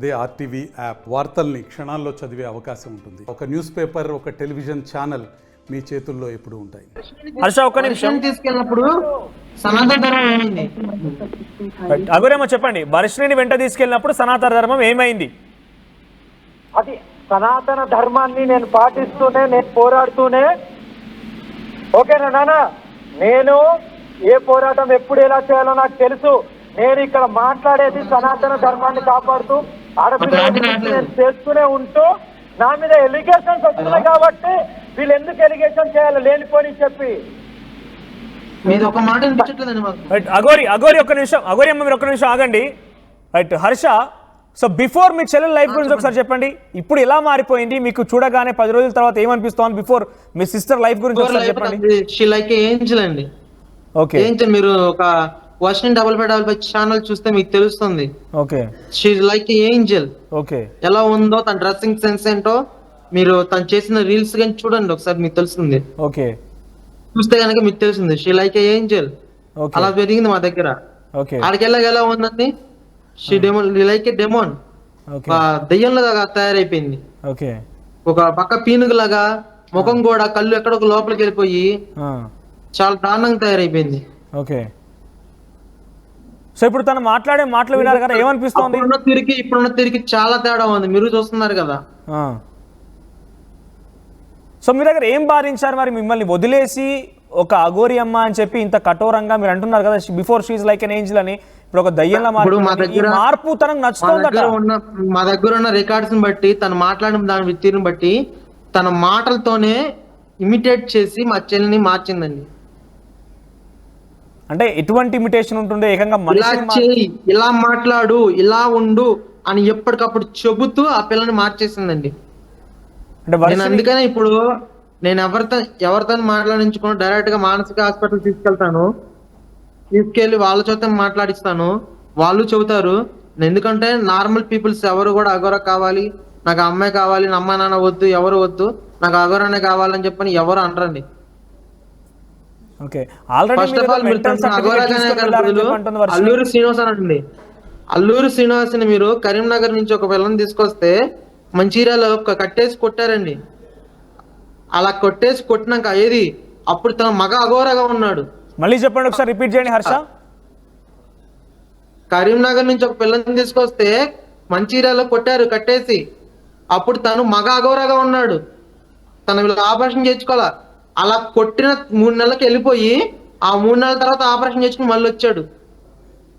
అదే RTV app వార్తల్ని క్షణాల్లో చదివే అవకాశం ఉంటుంది. ఒక న్యూస్ పేపర్, ఒక టెలివిజన్ ఛానల్ మీ చేతుల్లో ఎప్పుడు ఉంటాయి. హర్ష ఒక్క నిమిషం తీసుకెళ్ళినప్పుడు సనాతన ధర్మం ఏమైంది? అగురేమో చెప్పండి. బరిష్ణిని వెంట తీసుకెళ్ళినప్పుడు సనాతన ధర్మం ఏమైంది? అది సనాతన ధర్మాన్ని నేను పాటిస్తూనే, నేను పోరాడుతూనే, ఓకేనా నాన్న, నేను ఏ పోరాటం ఎప్పుడు ఎలా చేయాలో నాకు తెలుసు. నేను ఇక్కడ మాట్లాడేది సనాతన ధర్మాన్ని కాపాడుతూ ఆడపిల్లలు నేను చేస్తూనే ఉంటూ, నా మీద ఎలిగేషన్స్ వస్తున్నాయి కాబట్టి వీళ్ళు ఎందుకు ఎలిగేషన్ చేయాలి లేనిపోని చెప్పి. మీరు ఒక మాట వినిపించట్లేదండి మాకు. రైట్ అగోరి ఒక్క నిమిషం, అగోరి అమ్మ మీరు ఒక్క నిమిషం ఆగండి. Right Harsha, so before me చెల్లెల లైఫ్ గురించి ఒకసారి చెప్పండి. ఇప్పుడు ఎలా మారిపోయింది మీకు చూడగానే 10 రోజుల తర్వాత ఏమనిపిస్తోంది? బిఫోర్ మీ సిస్టర్ లైఫ్ గురించి ఒకసారి చెప్పండి. షీ లైక్ ఏంజల్ అండి. Okay, Angel. మీరు ఒక వర్షన్ డబుల్ ఛానల్ చూస్తే మీకు తెలుస్తుంది. Okay, she like Angel. Okay, ఎలా ఉందో తన డ్రెస్సింగ్ సెన్స్ ఏంటో మీరు తను చేసిన రీల్స్ కానీ చూడండి ఒకసారి, మీకు తెలుస్తుంది. ఓకే, చూస్తే కనుక మీకు తెలుస్తుంది. She like angel. అలా పెరిగింది మా దగ్గర. ఓకే, ఆడికెళ్ళగా ఎలా ఉందండి? She demon like a demon. దెయ్యంలాగా తయారైపోయింది. ఓకే, ఒక పక్క పీనుగులాగా, ముఖం కూడా, కళ్ళు ఎక్కడొక లోపలికి వెళ్ళిపోయి చాలా దారుణంగా తయారైపోయింది. ఓకే. సో ఇప్పుడు తను మాట్లాడే మాటలు విన్నారు కదా, ఏమనిపిస్తోంది? ఇప్పుడున్న తిరిగి చాలా తేడా ఉంది, మీరు చూస్తున్నారు కదా. సో మీ దగ్గర ఏం బాధించారు మరి? మిమ్మల్ని వదిలేసి ఒక అఘోరి అమ్మ అని చెప్పి ఇంత కఠోరంగా మీరు అంటున్నారు కదా, before she's like an Angel అని, ఇప్పుడు ఒక దయ్యంలా మార్పు తనకు నచ్చుతోందట. మా దగ్గర ఉన్న రికార్డ్స్ ని బట్టి, తను మాట్లాడిన దాని తీరుని బట్టి, తన మాటలతోనే ఇమిటేట్ చేసి మా చెల్లిని మార్చిందండి. అంటే ఎటువంటి ఇమిటేషన్ ఉంటుండే? ఏకంగా ఇలా చేయి, ఇలా మాట్లాడు, ఇలా ఉండు అని ఎప్పటికప్పుడు చెబుతూ ఆ పిల్లని మార్చేసిందండి. నేను అందుకనే ఇప్పుడు నేను ఎవరితో మాట్లాడించుకుని డైరెక్ట్ గా మానసిక హాస్పిటల్ తీసుకెళ్లి వాళ్ళ చేత మాట్లాడిస్తాను. వాళ్ళు చెబుతారు. ఎందుకంటే నార్మల్ పీపుల్స్ ఎవరు కూడా అఘోర కావాలి, నాకు అమ్మాయి కావాలి, నా అమ్మ నాన్న వద్దు, ఎవరు వద్దు, నాకు అఘోరనే కావాలని చెప్పని ఎవరు అనరండి. First of all Alluri Srinivas అనండి. అల్లూరి శ్రీనివాస్ ని మీరు కరీంనగర్ నుంచి ఒక పిల్లని తీసుకొస్తే మంచిర్యాలలో కట్టేసి కొట్టారండి. అలా కొట్టినాక ఏది అప్పుడు తన మగ అఘోరగా ఉన్నాడు. మళ్ళీ చెప్పండి ఒకసారి, రిపీట్ చేయండి హర్ష. కరీంనగర్ నుంచి ఒక పిల్లని తీసుకొస్తే మంచిర్యాలలో కొట్టారు కట్టేసి, అప్పుడు తను మగ అఘోరగా ఉన్నాడు. తన వీళ్ళు ఆపరేషన్ చేయించుకోవాలా. అలా కొట్టిన 3 నెలలకు వెళ్ళిపోయి ఆ 3 నెలల తర్వాత ఆపరేషన్ చేసుకుని మళ్ళీ వచ్చాడు.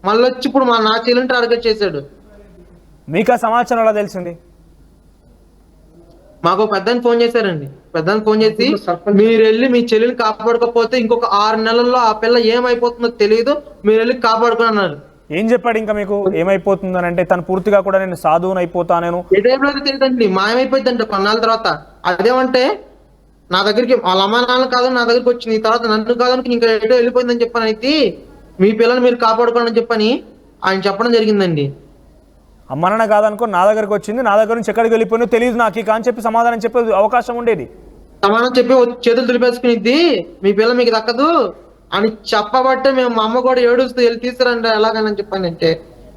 మళ్ళీ వచ్చి ఇప్పుడు నా చెల్లిని టార్గెట్ చేశాడు. మీకు ఆ సమాచారం ఎలా తెలిసింది? మాకు పెద్దని ఫోన్ చేశారండి. పెద్దని ఫోన్ చేసి, మీరు వెళ్ళి మీ చెల్లిని కాపాడుకోకపోతే ఇంకొక 6 నెలల్లో ఆ పిల్ల ఏమైపోతుందో తెలియదు, మీరు వెళ్ళి కాపాడుకుని అన్నారు. ఏం చెప్పాడు ఇంకా మీకు? ఏమైపోతుందని అంటే తను పూర్తిగా కూడా నేను సాధువుని అయిపోతాను ఏ టైంలో తెలియదండి, మాయమైపోయిందంట కొన్నాళ్ళ తర్వాత. అదేమంటే నా దగ్గరికి వాళ్ళ అమ్మ నాన్న కాదు నా దగ్గరికి వచ్చింది, తర్వాత నన్ను కాదని ఇంకా ఎటో వెళ్ళిపోయిందని చెప్పని అయితే మీ పిల్లల్ని మీరు కాపాడుకోండి అని చెప్పని ఆయన చెప్పడం జరిగిందండి. అమ్మ నాన్న కాదనుకో, నా దగ్గరకు వచ్చింది, నా దగ్గర నుంచి ఎక్కడికి వెళ్ళిపోయినో తెలియదు నాకు ఇక అని చెప్పి సమాధానం చెప్పే అవకాశం ఉండేది. సమాధానం చెప్పి చేతులు దులిపేసుకునిద్ది, మీ పిల్ల మీకు దక్కదు అని చెప్పబట్టే మేము మా అమ్మ కూడా ఏడుస్తూ వెళ్ళి తీసుకురండి ఎలాగని చెప్పానంటే,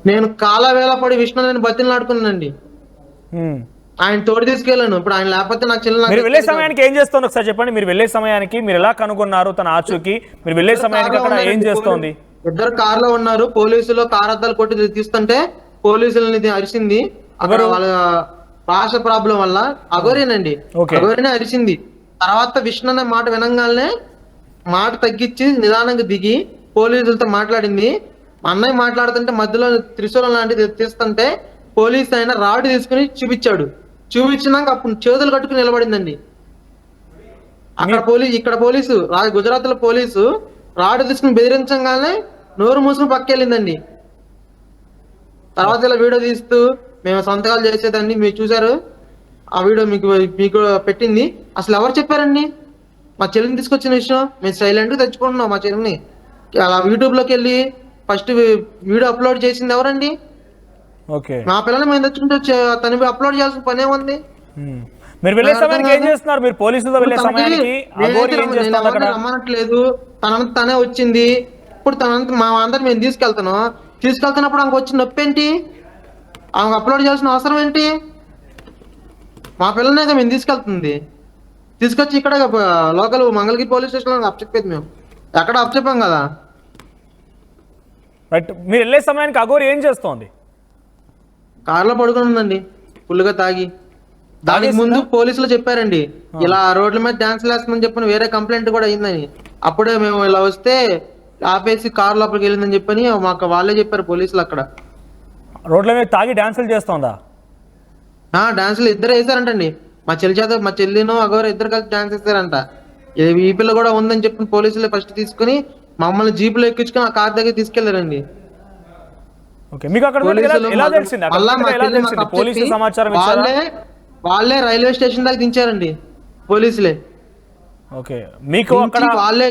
నేను కాలవేళ పడి విష్ణు నేను బతిని ఆడుకున్నానండి. ఆయన తోడు తీసుకెళ్ళాను. ఇప్పుడు ఆయన లేకపోతే నాకు చెల్లి. మీరు వెళ్ళే సమయానికి ఏం చేస్తుంది ఒకసారి చెప్పండి. మీరు వెళ్ళే సమయానికి మీరు ఎలా కనుగొన్నారు తన ఆచూకి? మీరు వెళ్ళే సమయానికి అక్కడ ఏం చేస్తోంది? ఇద్దరు కార్ లో ఉన్నారు. పోలీసులు కార్ అద్దాలు కొట్టి తీస్తుంటే పోలీసులని అరిసింది. అక్కడ వాళ్ళ భాష ప్రాబ్లం వల్ల అఘోరేనండి, అఘోరేనే అరిసింది. తర్వాత విష్ణు అనే మాట వినంగానే మాట తగ్గించి నిదానంగా దిగి పోలీసులతో మాట్లాడింది. అన్నయ్య మాట్లాడుతుంటే మధ్యలో త్రిశూలం లాంటిది తీస్తుంటే పోలీసు ఆయన రాడ్ తీసుకుని చూపించినాక అప్పుడు చేతులు కట్టుకుని నిలబడిందండి. అక్కడ ఇక్కడ పోలీసు గుజరాత్ లో పోలీసు రాడ్ తీసుకుని బెదిరించగానే నోరు మూసుకుని పక్కెళ్ళిందండి. తర్వాత ఇలా వీడియో తీస్తూ మేము సంతకాలు చేసేదాన్ని మీరు చూసారు. ఆ వీడియో మీకు పెట్టింది. అసలు ఎవరు చెప్పారండి మా చెల్లిని తీసుకొచ్చిన విషయం? మేము సైలెంట్ గా తెచ్చుకుంటున్నాం మా చెల్లిని. అలా యూట్యూబ్ లోకి వెళ్ళి ఫస్ట్ వీడియో అప్లోడ్ చేసింది ఎవరండి? మా పిల్లలు మేము తెచ్చుకుంటే తను అప్లోడ్ చేయాల్సిన పనే ఉంది. మీరు వెళ్ళే సమయానికి ఏం చేస్తున్నారు? మీరు పోలీసులతో వెళ్ళే సమయానికి రమ్మనట్లేదు, తనంత తనే వచ్చింది. ఇప్పుడు తనంత మా అందరు మేము తీసుకెళ్తున్నప్పుడు ఆమెకు వచ్చిన నొప్పి ఏంటి? ఆమెకు అప్లోడ్ చేయాల్సిన అవసరం ఏంటి? మా పిల్లనే మేము తీసుకెళ్తుంది, తీసుకొచ్చి ఇక్కడ లోకల్ మంగళగిరి పోలీస్ స్టేషన్లో అప్పచెప్పేది. మేము ఎక్కడ అప్పచెప్పాం కదా. రైట్, మీరు వెళ్ళే సమయానికి అఘోరి ఏం చేస్తోంది? కారులో పడుకుని ఉందండి ఫుల్గా తాగి. దానికి ముందు పోలీసులు చెప్పారండి ఇలా రోడ్ల మీద డాన్స్ వేస్తుందని చెప్పని, వేరే కంప్లైంట్ కూడా అయిందని. అప్పుడే మేము ఇలా వస్తే ఆపేసి కారు లోపలికి వెళ్ళిందని చెప్పని మాకు వాళ్ళే చెప్పారు పోలీసులు. అక్కడ రోడ్ల మీద తాగి డాన్సులు చేస్తోందా? డాన్సులు ఇద్దరు వేసారంటండి. మా చెల్లిను అగోరు ఇద్దరు కలిసి డాన్స్ వేస్తారంట. ఈ పిల్ల కూడా ఉందని చెప్పిన పోలీసులు ఫస్ట్ తీసుకుని మమ్మల్ని జీపులో ఎక్కించుకుని ఆ కార్ దగ్గర తీసుకెళ్లారండి. వాళ్ళే రైల్వే స్టేషన్ దాకా దించారండి పోలీసులే. వాళ్ళే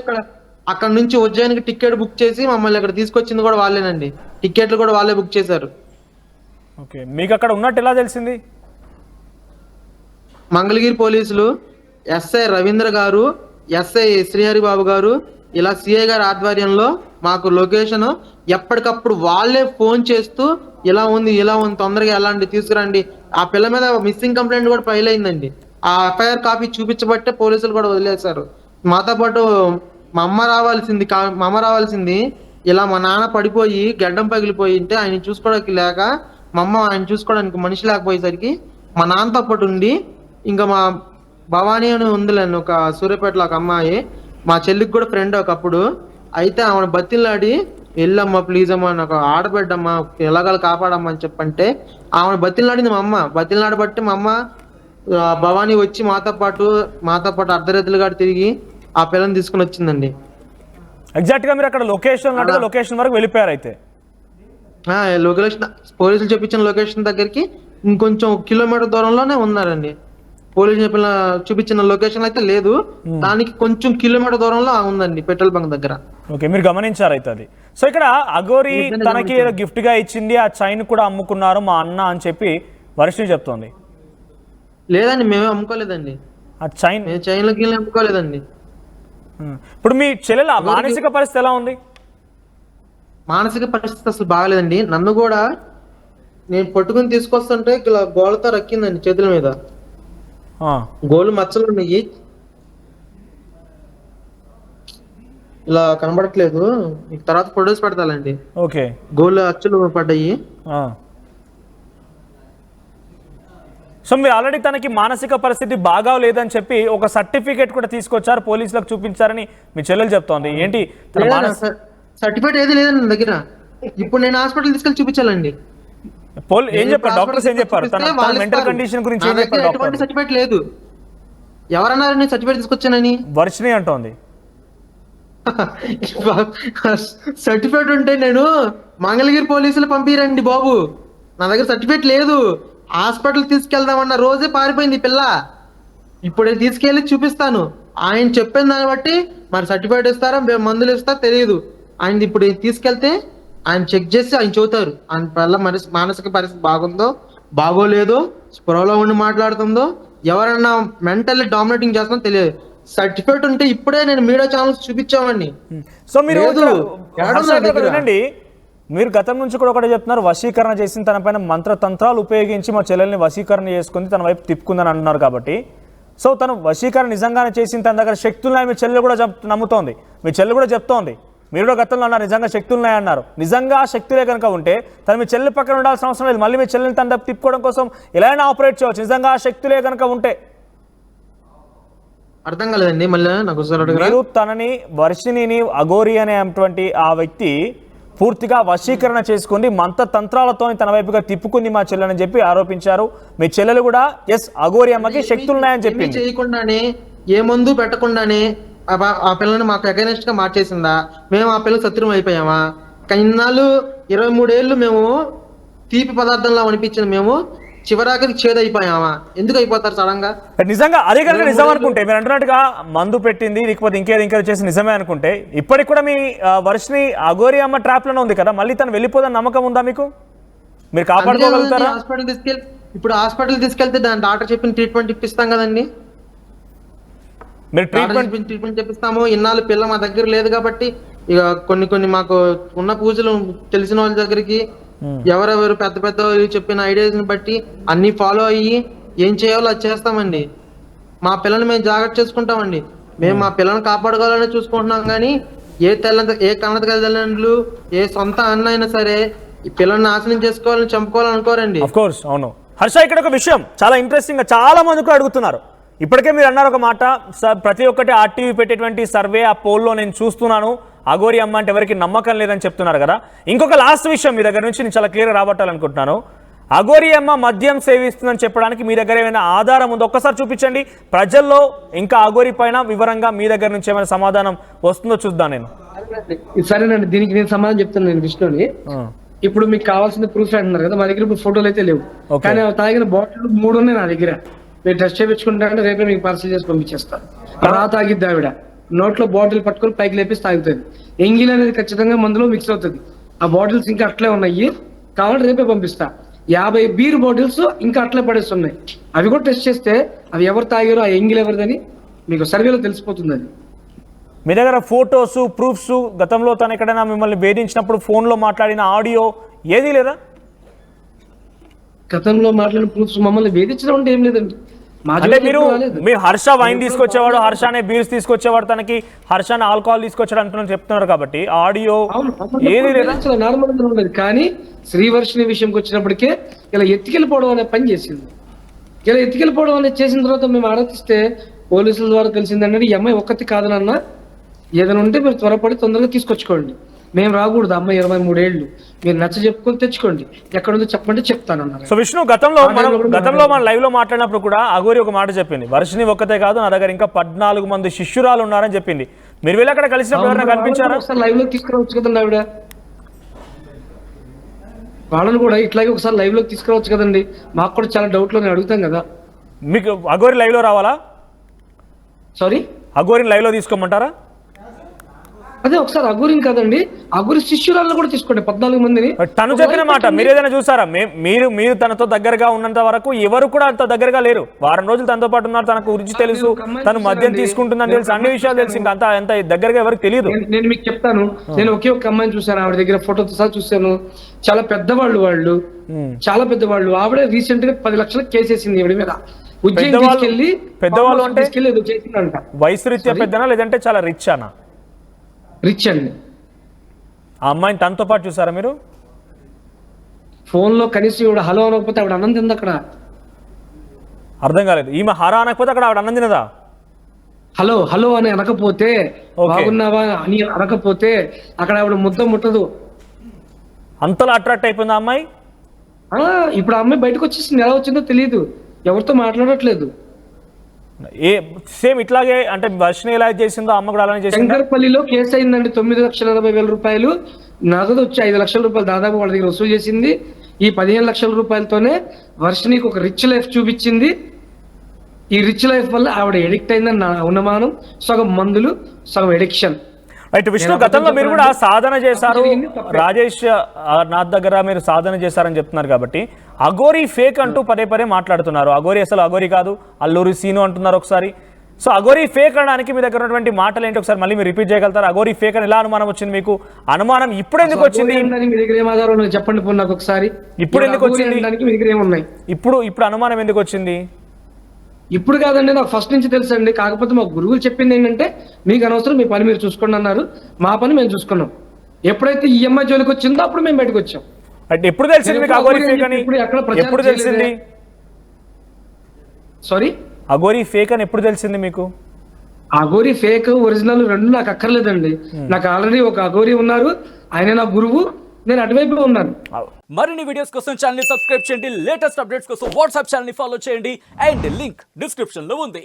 అక్కడ నుంచి ఉజ్జయినికి టికెట్ బుక్ చేసి మమ్మల్ని అక్కడ తీసుకొచ్చింది కూడా వాళ్ళేనండి. టికెట్లు కూడా వాళ్ళే బుక్ చేశారు. మీకు అక్కడ ఉన్నట్టు ఎలా తెలిసింది? మంగళగిరి పోలీసులు ఎస్ఐ రవీంద్ర గారు, ఎస్ఐ శ్రీహరి బాబు గారు, ఇలా సిఐ గారి ఆధ్వర్యంలో మాకు లొకేషన్ ఎప్పటికప్పుడు వాళ్ళే ఫోన్ చేస్తూ ఇలా ఉంది తొందరగా ఎలాంటి తీసుకురండి. ఆ పిల్ల మీద మిస్సింగ్ కంప్లైంట్ కూడా ఫైల్ అయిందండి. ఆ ఎఫ్ఐఆర్ కాపీ చూపించబట్టే పోలీసులు కూడా వదిలేశారు. మాతో పాటు మా అమ్మ రావాల్సింది ఇలా మా నాన్న పడిపోయి గడ్డం పగిలిపోయి ఉంటే ఆయన చూసుకోవడానికి లేక, మా అమ్మ ఆయన చూసుకోవడానికి మనిషి లేకపోయేసరికి మా నాన్నతో పాటు ఉండి, ఇంకా మా భవానీ అని ఉందిలేండి ఒక సూర్యాపేటలో ఒక అమ్మాయి, మా చెల్లికి కూడా ఫ్రెండ్ ఒకప్పుడు. అయితే ఆమె బతిలాడి వెళ్ళమ్మా ప్లీజ్ అమ్మా నాకు ఆడబెట్టమ్మా ఎలాగల కాపాడమ్మా అని చెప్పంటే ఆమె బతిలాడింది. మా అమ్మ బతిలాడబట్టి మా అమ్మ భవానీ వచ్చి మాతో పాటు అర్ధరాత్రులుగా తిరిగి ఆ పిల్లని తీసుకుని వచ్చిందండి. ఎగ్జాక్ట్ గా మీరు అక్కడ లొకేషన్ వరకు వెళ్ళిపోయారు. అయితే లొకేషన్ పోలీసులు చెప్పించిన లొకేషన్ దగ్గరికి ఇంకొంచెం కిలోమీటర్ దూరంలోనే ఉన్నారండి. పోలీసులు చూపించిన లొకేషన్ అయితే లేదు, దానికి కొంచెం కిలోమీటర్ దూరంలో ఉందండి పెట్రోల్ బంక్ దగ్గర. మీరు గమనించారు అయితే అది. సో ఇక్కడ అఘోరి తనకి గిఫ్ట్ గా ఇచ్చింది, ఆ చైన్ కూడా అమ్ముకున్నారు మా అన్న అని చెప్పి వర్షిణి చెప్తోంది. లేదండి మేమే అమ్ముకోలేదండి, ఆ చైన్ చైన్లకి అమ్ముకోలేదండి. ఇప్పుడు మీ చెల్లెల మానసిక పరిస్థితి ఎలా ఉంది? మానసిక పరిస్థితి అసలు బాగాలేదండి. నన్ను కూడా నేను పట్టుకుని తీసుకొస్తుంటే ఇలా గోళ్ళతో రక్కిందండి చేతుల మీద, గోళ్ళు మచ్చలు ఉన్నాయి. ఇలా కనబడట్లేదు, మీకు తర్వాత ఫొటోస్ పెడతానండి. గోళ్ళు అచ్చులు పడ్డాయి. సో మీరు ఆల్రెడీ తనకి మానసిక పరిస్థితి బాగా లేదని చెప్పి ఒక సర్టిఫికేట్ కూడా తీసుకొచ్చారు, పోలీసులకు చూపించారని మీ చెల్లెలు చెప్తోంది. ఏంటి సర్టిఫికేట్ ఏది లేదండి నా దగ్గర. ఇప్పుడు నేను హాస్పిటల్ తీసుకెళ్ళి చూపించాలండి. ఏం చెప్పారు డాక్టర్స్? ఏం చెప్పారు? మెంటల్ కండిషన్ గురించి ఏం చెప్పారు? ఎటువంటి సర్టిఫికేట్ లేదు. ఎవరన్నారు నేను సర్టిఫికేట్ తీసుకొచ్చానని? వర్షిణి అంటోంది. సర్టిఫికేట్ ఉంటే నేను మంగళగిరి పోలీసులు పంపిరండి బాబు, నా దగ్గర సర్టిఫికేట్ లేదు. హాస్పిటల్ తీసుకెళ్దామన్న రోజే పారిపోయింది ఈ పిల్ల. ఇప్పుడు తీసుకెళ్ళి చూపిస్తాను. ఆయన చెప్పిన దాన్ని బట్టి మరి సర్టిఫికేట్ ఇస్తారా మందులు ఇస్తారా తెలియదు. ఆయన ఇప్పుడు తీసుకెళ్తే ఆయన చెక్ చేసి ఆయన చూతారు ఆయన పిల్ల మానసిక పరిస్థితి బాగుందో బాగోలేదో, స్పృహలో ఉండి మాట్లాడుతుందో, ఎవరన్నా మెంటల్లీ డామినేటింగ్ చేస్తుందో తెలియదు. సర్టిఫికేట్ ఉంటే ఇప్పుడే నేను మీడియా ఛానల్స్ చూపించామండి. సో మీరు మీరు గతం నుంచి కూడా ఒకటే చెప్తున్నారు, వశీకరణ చేసిన తన పైన మంత్రతంత్రాలు ఉపయోగించి మా చెల్లెల్ని వశీకరణ చేసుకుంది, తన వైపు తిప్పుకుందని అంటున్నారు. కాబట్టి సో తను వశీకరణ నిజంగానే చేసిన తన దగ్గర శక్తులున్నాయి మీ చెల్లెలు కూడా నమ్ముతోంది, మీ చెల్లెలు కూడా చెప్తోంది. మీరు కూడా గతంలో అన్నారు నిజంగా శక్తులున్నాయి అన్నారు. నిజంగా శక్తులే కనుక ఉంటే తను మీ చెల్లి పక్కన ఉండాల్సిన అవసరం లేదు, మళ్ళీ మీ చెల్లెని తన తిప్పుకోవడం కోసం ఎలా ఆపరేట్ చేయవచ్చు. నిజంగా శక్తులే కనుక ఉంటే అర్థం కాలేదండి. మళ్ళీ నాకు మీరు తనని వర్షిణిని అఘోరి అనేటువంటి ఆ వ్యక్తి పూర్తిగా వశీకరణ చేసుకుని మంత్రతంత్రాలతో తన వైపుగా తిప్పుకుంది మా చెల్లెని చెప్పి ఆరోపించారు. మీ చెల్లెలు కూడా ఎస్ అఘోరి అమ్మకి శక్తులున్నాయని చెప్పి చేయకుండానే ఏ మందు పెట్టకుండానే ఆ పిల్లని మాకు అగైనెస్ట్ గా మార్చేసిందా? మేము ఆ పిల్లలు శత్రువు అయిపోయామా? ఇన్నాళ్ళు 23 ఏళ్ళు మేము తీపి పదార్థంలో అనిపించిన మేము చివరాఖరికి చేదైపోయామా? ఎందుకు అయిపోతారు సడన్ గా? నిజంగా అదే కనుక నిజం అనుకుంటే, మీరు అంటున్నట్టుగా మందు పెట్టింది లేకపోతే ఇంకేదో చేసి నిజమే అనుకుంటే, ఇప్పటికి కూడా మీ వర్షిణి అఘోరి అమ్మ ట్రాప్ లోనే ఉంది కదా, మళ్ళీ తను వెళ్ళిపోదని నమ్మకం ఉందా మీకు? మీరు కాపాడుకోగలుగుతారా? ఇప్పుడు హాస్పిటల్ తీసుకెళ్తే దాని డాక్టర్ చెప్పిన ట్రీట్మెంట్ ఇప్పిస్తాం కదండి. మీరు ట్రీట్మెంట్ చెప్పిస్తాము. ఇన్నాళ్ళు పిల్ల మా దగ్గర లేదు కాబట్టి ఇక కొన్ని మాకు ఉన్న పూజలు తెలిసిన వాళ్ళ దగ్గరికి ఎవరెవరు పెద్ద పెద్ద వాళ్ళు చెప్పిన ఐడియాస్ ని బట్టి అన్ని ఫాలో అయ్యి ఏం చేయాలో అది చేస్తామండి. మా పిల్లల్ని మేము జాగ్రత్త చేసుకుంటామండి. మేము మా పిల్లల్ని కాపాడుకోవాలని చూసుకుంటున్నాం, కానీ ఏ కన్నత తల్లిదండ్రులు ఏ సొంత అన్న అయినా సరే ఈ పిల్లల్ని నాశనం చేసుకోవాలని చంపుకోవాలని అనుకోరండి. ఆఫ్ కోర్స్, అవును. హర్ష, ఇక్కడ ఒక విషయం చాలా ఇంట్రెస్టింగ్ గా చాలా మంది కూడా అడుగుతున్నారు. ఇప్పటికే మీరు అన్నారు ఒక మాట, ప్రతి ఒక్కటి ఆర్టీవీ పెట్టేటువంటి సర్వే ఆ పోల్లో నేను చూస్తున్నాను, అఘోరి అమ్మ అంటే ఎవరికి నమ్మకం లేదని చెప్తున్నారు కదా. ఇంకొక లాస్ట్ విషయం మీ దగ్గర నుంచి నేను చాలా క్లియర్గా రాబట్టాలనుకుంటున్నాను. అఘోరి అమ్మ మద్యం సేవిస్తుందని చెప్పడానికి మీ దగ్గర ఏమైనా ఆధారం ఉందో ఒక్కసారి చూపించండి. ప్రజల్లో ఇంకా అఘోరి పైన వివరంగా మీ దగ్గర నుంచి ఏమైనా సమాధానం వస్తుందో చూద్దాం. నేను సరేనండి, దీనికి నేను సమాధానం చెప్తాను. నేను విష్ణుని, ఇప్పుడు మీకు కావాల్సిన ప్రూఫ్ అంటున్నారు కదా, మా దగ్గర ఇప్పుడు ఫోటోలు అయితే లేవు, కానీ తాగిన బాటిల్ 3 ఉన్నాయి నా దగ్గర. మీరు టెస్ట్ చేయించుకుంటారంటే రేపే మీకు పార్సల్ చేసి పంపించేస్తాను. రా తాగిద్ది ఆవిడ, నోట్లో బాటిల్ పట్టుకొని పైకి లేపేసి తాగుతుంది. ఎంగిల్ అనేది ఖచ్చితంగా మందులో మిక్స్ అవుతుంది. ఆ బాటిల్స్ ఇంకా అట్లే ఉన్నాయి, కావాలంటే రేపే పంపిస్తా. 50 బీర్ బాటిల్స్ ఇంకా అట్లే పడేస్తున్నాయి. అవి కూడా టెస్ట్ చేస్తే అవి ఎవరు తాగారో, ఆ ఎంగిల్ ఎవరిదని మీకు సర్వేలో తెలిసిపోతుంది. అది మీ దగ్గర ఫోటోస్, ప్రూఫ్స్, గతంలో తను ఎక్కడైనా మిమ్మల్ని వేధించినప్పుడు ఫోన్లో మాట్లాడిన ఆడియో ఏదీ లేదా? గతంలో మాట్లాడిన ప్రూఫ్స్ మమ్మల్ని వేధించడం అంటే ఏం లేదండి. అంటే మీరు హర్ష వైన్ తీసుకొచ్చేవాడు, హర్షనే బీర్స్ తీసుకొచ్చేవాడు, తనకి హర్షనే ఆల్కహాల్ తీసుకొచ్చాడు అంటున్నారు చెప్తున్నారు కాబట్టి ఆడియో ఏది లేదా? నార్మల్ గా ఉండదు. కానీ శ్రీవర్షిని విషయంకి వచ్చినప్పటికే ఇలా ఎత్తుకెళ్ళిపోవడం అనే పని చేసింది. ఇలా ఎత్తుకెళ్ళిపోవడం అనేది చేసిన తర్వాత మేము ఆరాధిస్తే పోలీసుల ద్వారా తెలిసిందంటే ఈ అమ్మాయి ఒక్కటి కాదనన్నా, ఏదైనా ఉంటే మీరు త్వరపడి తొందరగా తీసుకొచ్చుకోండి, మేము రాకూడదు, అమ్మాయి 23 ఏళ్ళు, మీరు నచ్చ చెప్పుకొని తెచ్చుకోండి, ఎక్కడుందో చెప్పండి చెప్తానన్నారు. సో విష్ణు, గతంలో మనం లైవ్ లో మాట్లాడినప్పుడు కూడా అఘోరి ఒక మాట చెప్పింది, వర్షిని ఒక్కతే కాదు నా దగ్గర ఇంకా 14 మంది శిష్యురాలు ఉన్నారని చెప్పింది. మీరు వెళ్ళి అక్కడ కలిసినప్పుడు ఎవరైనా కనిపించారా? లైవ్ లో తీసుకురావచ్చు కదండి ఆవిడ, వాళ్ళని కూడా ఇట్లాగే ఒకసారి లైవ్ లోకి తీసుకురావచ్చు కదండి. మాకు కూడా చాలా డౌట్ లో అడుగుతాం కదా. మీకు అఘోరి లైవ్ లో రావాలా? సారీ, అఘోరిని లైవ్ లో తీసుకోమంటారా? అదే ఒకసారి అఘోరిని కాదండి, అఘోరి శిష్యురాలను కూడా తీసుకోండి, 14 మందిని. తను చెప్పిన మాట మీరు ఏదైనా చూసారా? మీరు తనతో దగ్గరగా ఉన్నంత వరకు ఎవరు కూడా అంత దగ్గరగా లేరు. వారం రోజులు తనతో పాటు ఉన్నారు, తనకు గురించి తెలుసు, తను మద్యం తీసుకుంటుందని తెలుసు, అన్ని విషయాలు తెలుసు, ఇంకా అంత దగ్గరగా ఎవరికి తెలియదు. నేను మీకు చెప్తాను, నేను ఒకే ఒక అమ్మాయిని చూసాను, ఆవిడ దగ్గర ఫోటోతో సహా చూశాను. చాలా పెద్దవాళ్ళు, వాళ్ళు చాలా పెద్దవాళ్ళు. ఆవిడ రీసెంట్ గా 10 లక్షల కేసు వేసింది ఈవిడ మీద. పెద్దవాళ్ళు అంటే వయసు రీత్యా పెద్దనా లేదంటే చాలా రిచ్ అనా? రిచ్ అండి. ఆ అమ్మాయిని తనతో పాటు చూసారా మీరు? ఫోన్ లో కనీసం ఇవిడ హలో అనకపోతే ఆవిడ అన్నం తింది అక్కడ. అర్థం కాలేదు. ఈమె హరా అనకపోతే అక్కడ ఆవిడ అన్నం తినదా? హలో హలో అని అనకపోతే, బాగున్నావా అని అనకపోతే అక్కడ ఆవిడ ముద్ద ముట్టదు. అంతలా అట్రాక్ట్ అయిపోయింది ఆ అమ్మాయి. ఇప్పుడు ఆ అమ్మాయి బయటకు వచ్చేసింది, ఎలా వచ్చిందో తెలియదు, ఎవరితో మాట్లాడట్లేదు. సేమ్ ఇట్లాగే అంటే వర్షిని ఎలా చేసిందో అమ్మ కూడా అలానే చేసింది. శంకర్పల్లిలో కేసు అయిందండి, 9,80,000 రూపాయలు నగదు వచ్చి 5 లక్షల రూపాయలు దాదాపు వాళ్ళ దగ్గర వసూలు చేసింది. ఈ 15 లక్షల రూపాయలతోనే వర్షినికి ఒక రిచ్ లైఫ్ చూపించింది. ఈ రిచ్ లైఫ్ వల్ల ఆవిడ ఎడిక్ట్ అయిందని నా అనుమానం. సగం మందులు, సగం ఎడిక్షన్. రైట్ విష్ణు, గతంలో మీరు కూడా సాధన చేశారు, రాజేష్ నాథ్ దగ్గర మీరు సాధన చేశారని చెప్తున్నారు కాబట్టి అఘోరి ఫేక్ అంటూ పదే మాట్లాడుతున్నారు. అఘోరి అసలు అఘోరి కాదు, అల్లూరి సీను అంటున్నారు ఒకసారి. సో అఘోరి ఫేక్ అనడానికి మీ దగ్గర ఉన్నటువంటి మాటలు ఏంటి ఒకసారి మళ్ళీ మీరు రిపీట్ చేయగలుగుతారు? అఘోరి ఫేక్ అని ఎలా అనుమానం వచ్చింది మీకు? అనుమానం ఇప్పుడు ఎందుకు వచ్చింది? చెప్పండి నాకు ఒకసారి. ఇప్పుడు ఎందుకు వచ్చింది? ఇప్పుడు అనుమానం ఎందుకు వచ్చింది? ఇప్పుడు కాదండి, నాకు ఫస్ట్ నుంచి తెలుసు అండి. కాకపోతే మా గురువులు చెప్పింది ఏంటంటే మీకు అనవసరం, మీ పని మీరు చూసుకోండి అన్నారు. మా పని మేము చూసుకున్నాం. ఎప్పుడైతే ఈ అమ్మాయి జోలికి వచ్చిందో అప్పుడు మేము బయటకు వచ్చాం. అంటే ఎప్పుడు తెలిసింది మీకు అఘోరి ఫేక్ అని? ఎప్పుడు తెలిసింది? సారీ, అఘోరి ఫేక్ అని ఎప్పుడు తెలిసింది మీకు? అఘోరి ఫేక్ ఒరిజినల్ రెండు నాకు అక్కర్లేదండి. నాకు ఆల్రెడీ ఒక అఘోరి ఉన్నారు, ఆయన నా గురువు, నేను అటువైపు ఉన్నాను. మరిన్ని వీడియోస్ కోసం ఛానల్ ని సబ్స్క్రైబ్ చేయండి, లేటెస్ట్ అప్డేట్స్ కోసం వాట్సాప్ ఛానల్ ని ఫాలో చేయండి, అండ్ లింక్ డిస్క్రిప్షన్ లో ఉంది.